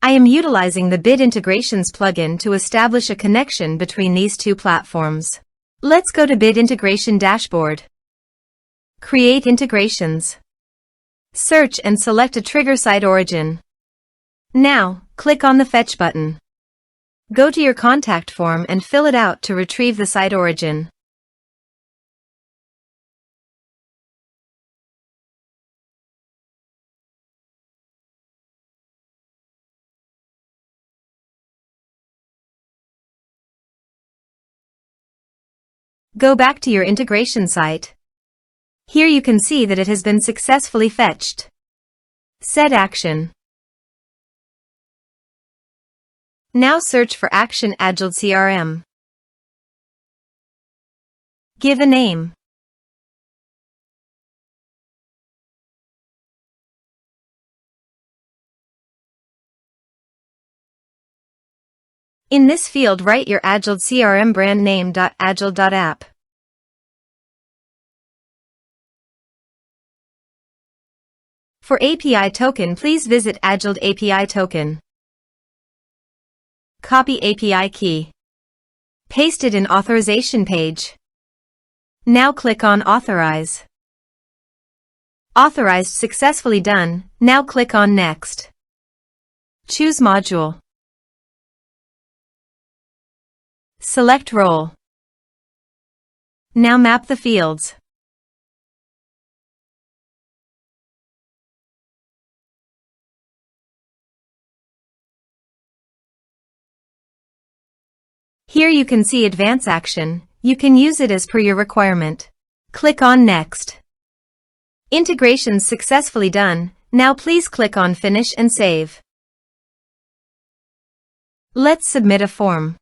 I am utilizing the Bit Integrations plugin to establish a connection between these two platforms. Let's go to Bit Integration Dashboard. Create integrations. Search and select a trigger SiteOrigin. Now, click on the Fetch button. Go to your contact form and fill it out to retrieve the SiteOrigin. Go back to your integration site. Here you can see that it has been successfully fetched. Set action. Now search for action Agiled CRM. Give a name. In this field, write your Agiled CRM brand name. Agiled.app. For API token, please visit Agiled API token. Copy API key. Paste it in authorization page. Now click on Authorize. Authorized successfully done. Now click on Next. Choose module. Select role. Now map the fields. Here you can see Advance Action. You can use it as per your requirement. Click on Next. Integrations successfully done. Now please click on Finish and Save. Let's submit a form.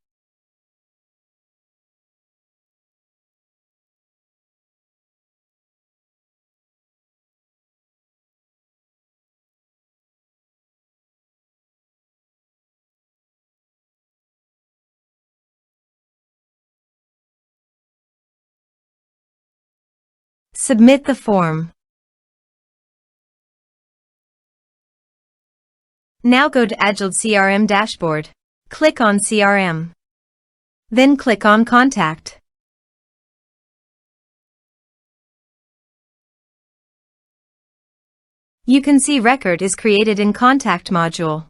Submit the form. Now go to Agiled CRM dashboard. Click on CRM. Then click on Contact. You can see record is created in Contact module.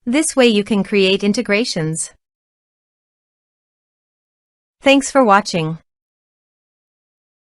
This way you can create integrations. Thanks for watching.